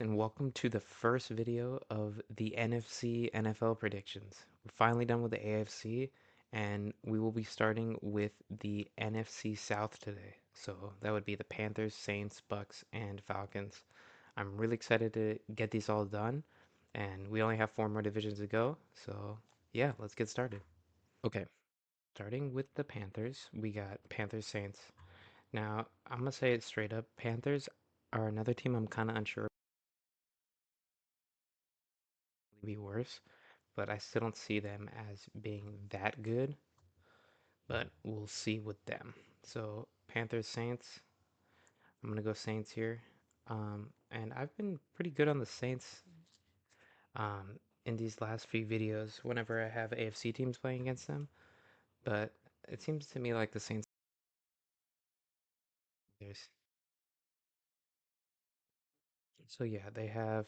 And welcome to the first video of the NFC NFL predictions. We're finally done with the AFC, and we will be starting with the NFC South today. So that would be the Panthers, Saints, Bucks, and Falcons. I'm really excited to get these all done, and we only have four more divisions to go. So yeah, let's get started. Okay, starting with the Panthers, we got Panthers, Saints. Now, I'm gonna say it straight up. Panthers are another team I'm kind of unsure be worse, but I still don't see them as being that good. But we'll see with them. So Panthers Saints. I'm gonna go Saints here. And I've been pretty good on the Saints in these last few videos whenever I have AFC teams playing against them. But it seems to me like the Saints. So yeah, they have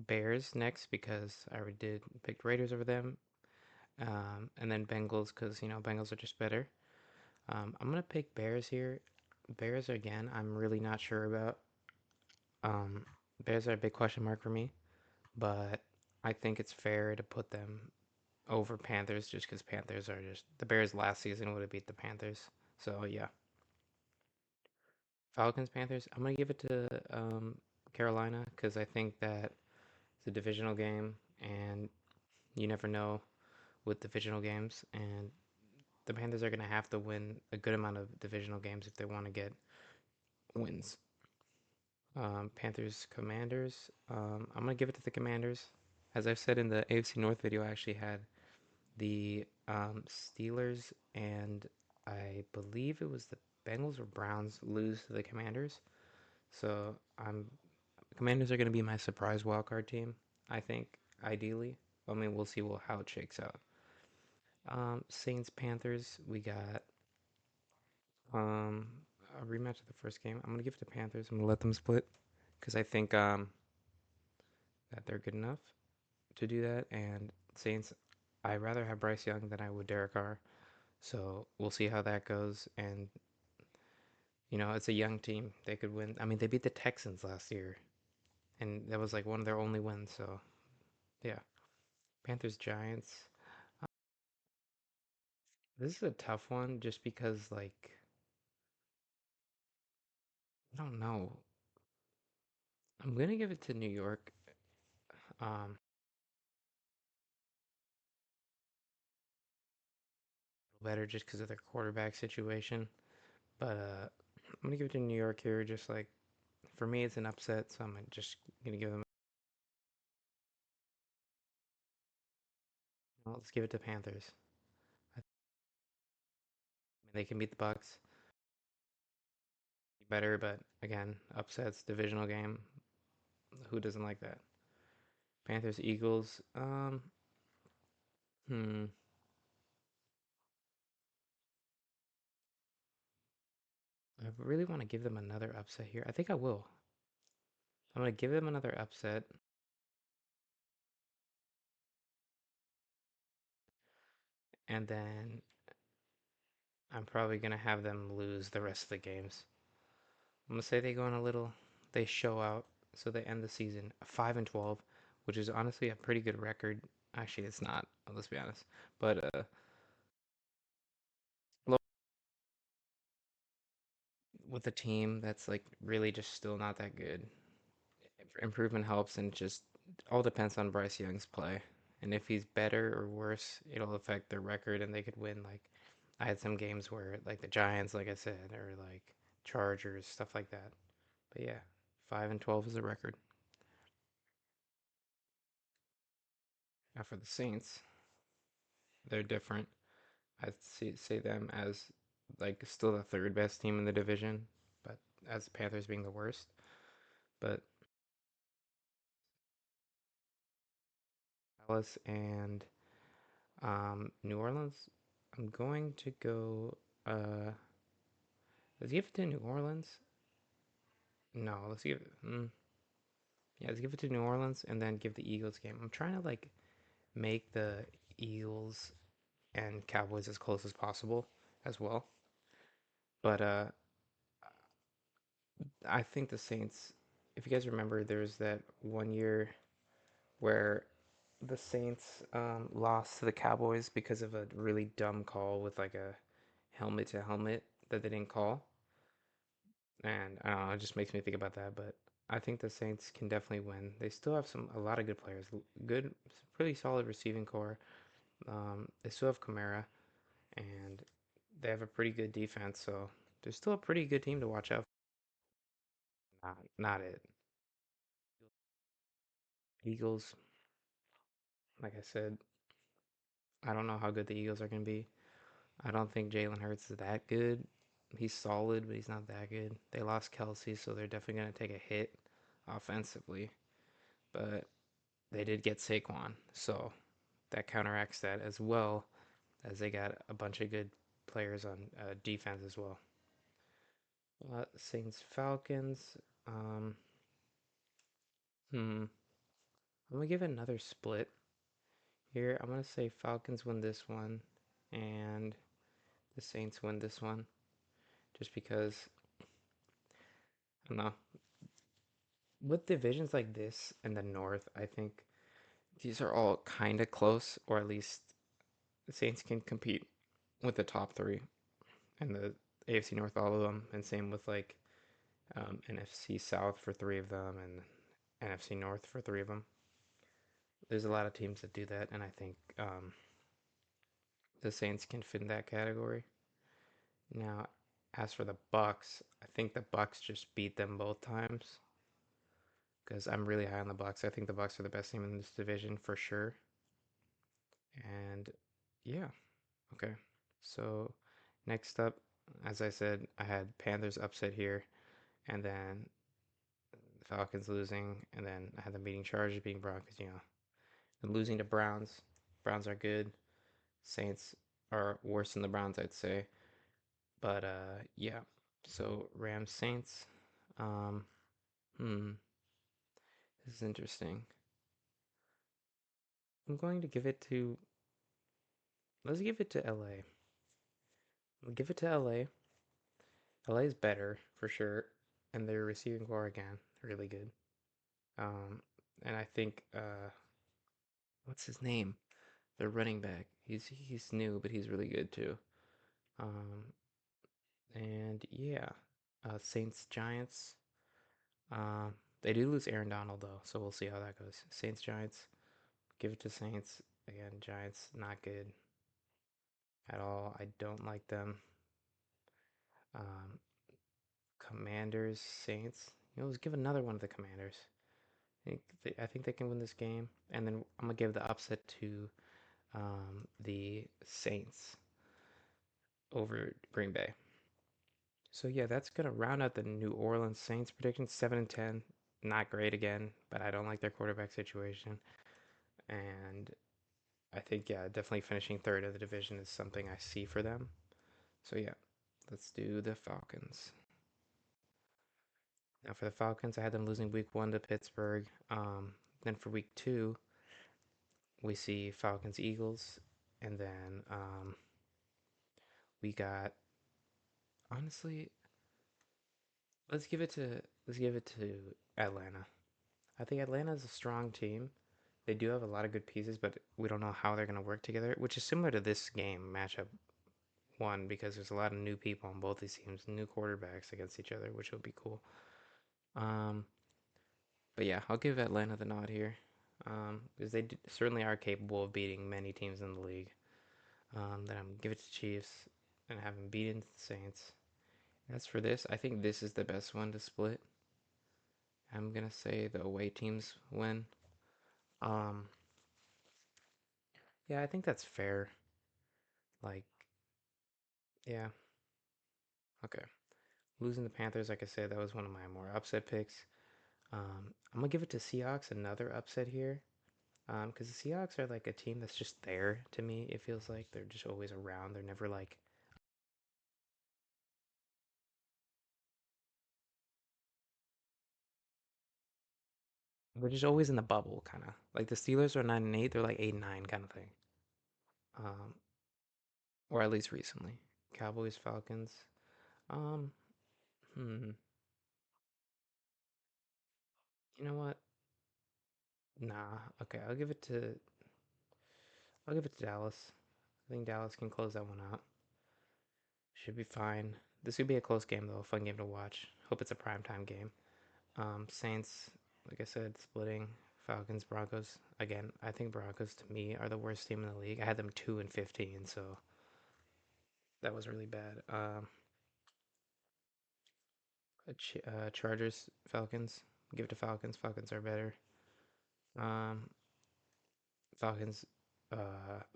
Bears next because I already did pick Raiders over them. And then Bengals because Bengals are just better. I'm gonna pick Bears here. Bears again, I'm really not sure about. Um, Bears are a big question mark for me, but I think it's fair to put them over Panthers just because Panthers are just the Bears last season would have beat the Panthers. So yeah, Falcons Panthers. I'm gonna give it to Carolina because I think that it's a divisional game, and you never know with divisional games, and the Panthers are gonna have to win a good amount of divisional games if they want to get wins. Panthers Commanders. I'm gonna give it to the Commanders. As I've said in the AFC North video, I actually had the Steelers and I believe it was the Bengals or Browns lose to the Commanders. So Commanders are gonna be my surprise wildcard team. I think ideally. I mean, we'll see how it shakes out. Saints Panthers. We got um, a rematch of the first game. I'm gonna give it to Panthers. I'm gonna let them split because I think that they're good enough to do that. And Saints, I'd rather have Bryce Young than I would Derek Carr. So we'll see how that goes. And, it's a young team. They could win. I mean, they beat the Texans last year, and that was like one of their only wins. So, yeah. Panthers, Giants. This is a tough one just because, like, I don't know. I'm going to give it to New York. Um, Better just because of their quarterback situation. But I'm going to give it to New York here. Just like, for me, it's an upset. So I'm just going to give them. Well, let's give it to Panthers. I mean, they can beat the Bucks better, but again, upsets, divisional game. Who doesn't like that? Panthers, Eagles. Hmm. I really want to give them another upset here. I think I will. I'm gonna give them another upset, and then I'm probably gonna have them lose the rest of the games. I'm gonna say they go on a little. They show out, so they end the season 5-12, which is honestly a pretty good record. Actually, it's not. Let's be honest. But with a team that's like really just still not that good. Improvement helps, and just all depends on Bryce Young's play. And if he's better or worse, it'll affect their record, and they could win. Like I had some games where, like the Giants, like I said, or like Chargers, stuff like that. But yeah, 5-12 is the record. Now for the Saints, they're different. Say them as like still the third best team in the division, but as the Panthers being the worst. But Dallas and New Orleans, I'm going to go. Let's give it to New Orleans. No, let's give it. Yeah, let's give it to New Orleans and then give the Eagles game. I'm trying to like make the Eagles and Cowboys as close as possible as well. But I think the Saints. if you guys remember, there was that one year where the Saints lost to the Cowboys because of a really dumb call with like a helmet to helmet that they didn't call. And I don't know, it just makes me think about that. But I think the Saints can definitely win. They still have a lot of good players, good, pretty solid receiving core. They still have Kamara, and they have a pretty good defense. So they're still a pretty good team to watch out for. Not it. Eagles, like I said, I don't know how good the Eagles are going to be. I don't think Jalen Hurts is that good. He's solid, but he's not that good. They lost Kelsey, so they're definitely going to take a hit offensively. But they did get Saquon, so that counteracts that as well as they got a bunch of good players on defense as well. Saints Falcons. Um, I'm gonna give it another split here. I'm gonna say Falcons win this one, and the Saints win this one, just because I don't know. With divisions like this in the North, I think these are all kind of close, or at least the Saints can compete with the top three, and the AFC North, all of them, and same with like NFC South for three of them, and NFC North for three of them. There's a lot of teams that do that, and I think the Saints can fit in that category. Now, as for the Bucks, I think the Bucks just beat them both times because I'm really high on the Bucks. I think the Bucks are the best team in this division for sure. And yeah, okay. So next up, as I said, I had Panthers upset here, and then the Falcons losing, and then I had them beating Chargers, beating Broncos. And losing to Browns. Browns are good. Saints are worse than the Browns, I'd say. But yeah. So Rams Saints. Um, hmm. This is interesting. I'm going to give it to. Let's give it to LA. I'll give it to LA. LA is better for sure, and their receiving core again really good. Um, and I think what's his name? Their running back. He's new, but he's really good too. Um, and yeah, Saints Giants. They do lose Aaron Donald though, so we'll see how that goes. Saints Giants. Give it to Saints again. Giants not good at all. I don't like them. Um, Commanders Saints. Let's give another one of the Commanders. I think they can win this game, and then I'm gonna give the upset to the Saints over Green Bay. So yeah, that's gonna round out the New Orleans Saints prediction. 7-10, not great again, but I don't like their quarterback situation, and I think yeah, definitely finishing third of the division is something I see for them. So yeah, let's do the Falcons. Now for the Falcons, I had them losing week one to Pittsburgh. Then for week two, we see Falcons Eagles, and then we got honestly, let's give it to Atlanta. I think Atlanta is a strong team. They do have a lot of good pieces, but we don't know how they're going to work together, which is similar to this game matchup one because there's a lot of new people on both these teams, new quarterbacks against each other, which will be cool. Um, but yeah, I'll give Atlanta the nod here because certainly are capable of beating many teams in the league. Then I'm give it to Chiefs and have them beaten the Saints. As for this, I think this is the best one to split. I'm gonna say the away teams win. Um, yeah, I think that's fair. Like, yeah, okay. Losing the Panthers, like I said, that was one of my more upset picks. I'm gonna give it to Seahawks, another upset here. Because the Seahawks are like a team that's just there to me. It feels like they're just always around. They're never like they're just always in the bubble, kind of like the Steelers are 9-8. They're like 8-9 kind of thing. Um, or at least recently. Cowboys, Falcons. Um, hmm. You know what? Nah. Okay, I'll give it to Dallas. I think Dallas can close that one out. Should be fine. This could be a close game though, a fun game to watch. Hope it's a primetime game. Saints, like I said, splitting. Falcons, Broncos. Again, I think Broncos to me are the worst team in the league. I had them 2-15, so that was really bad. Chargers, Falcons. Give it to Falcons. Falcons are better. Um, Falcons,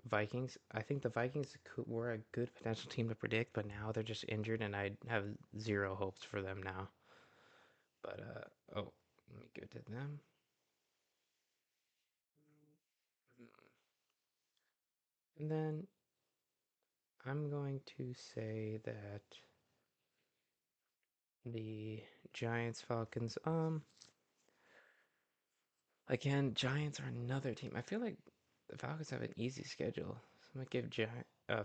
Vikings. I think the Vikings were a good potential team to predict, but now they're just injured, and I have zero hopes for them now. But oh, let me give it to them. And then I'm going to say that the Giants, Falcons. Again, Giants are another team. I feel like the Falcons have an easy schedule. So I'm gonna give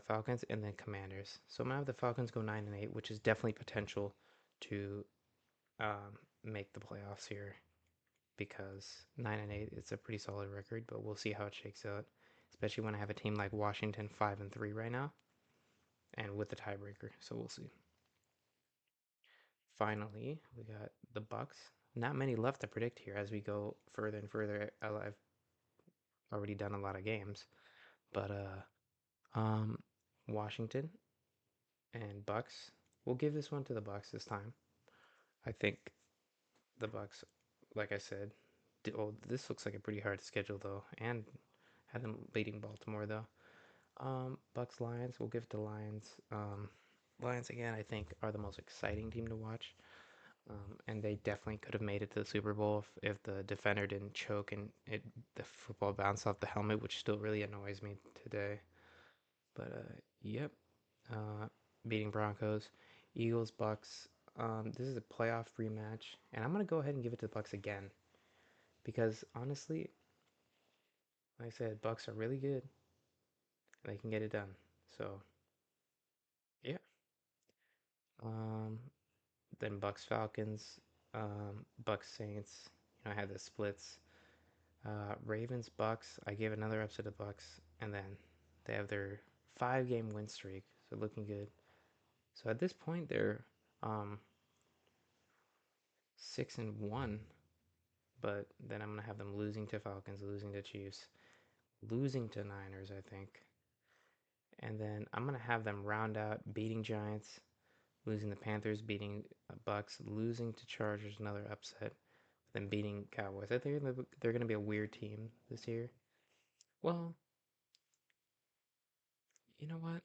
Falcons and then Commanders. So I'm gonna have the Falcons go 9-8, which is definitely potential to make the playoffs here because 9-8 is a pretty solid record. But we'll see how it shakes out, especially when I have a team like Washington 5-3 right now, and with the tiebreaker. So we'll see. Finally, we got the Bucks. Not many left to predict here as we go further and further. I've already done a lot of games, but Washington and Bucks. We'll give this one to the Bucks this time. I think the Bucks, like I said, oh, this looks like a pretty hard schedule though, and had them beating Baltimore though. Bucks Lions. We'll give it to Lions. Lions again. I think are the most exciting team to watch. And they definitely could have made it to the Super Bowl if the defender didn't choke and the football bounced off the helmet, which still really annoys me today. But yep, uh, beating Broncos, Eagles, Bucks. This is a playoff rematch, and I'm gonna go ahead and give it to the Bucks again because honestly, like I said, Bucks are really good. They can get it done. So yeah. Um, then Bucks Falcons, Bucks Saints. I had the splits. Ravens Bucks. I gave another upset to Bucks, and then they have their 5-game win streak, so looking good. So at this point, they're um, 6-1, but then I'm gonna have them losing to Falcons, losing to Chiefs, losing to Niners, I think, and then I'm gonna have them round out beating Giants, losing the Panthers, beating Bucks, losing to Chargers, another upset, then beating Cowboys. I think they're gonna be a weird team this year. Well, you know what?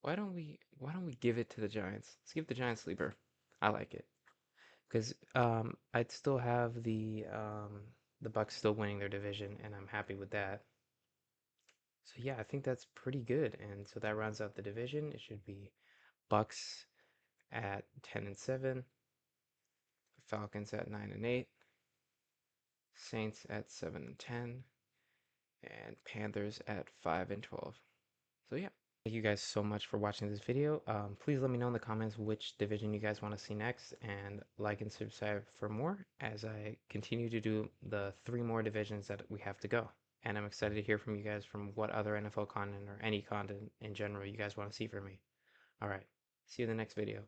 Why don't we give it to the Giants? Let's give the Giants sleeper. I like it because I'd still have the Bucks still winning their division, and I'm happy with that. So yeah, I think that's pretty good, and so that rounds out the division. It should be Bucks at 10-7, Falcons at 9-8, Saints at 7-10, and Panthers at 5-12. So yeah. Thank you guys so much for watching this video. Please let me know in the comments which division you guys want to see next, and like and subscribe for more as I continue to do the 3 more divisions that we have to go. And I'm excited to hear from you guys from what other NFL content or any content in general you guys want to see from me. All right, see you in the next video.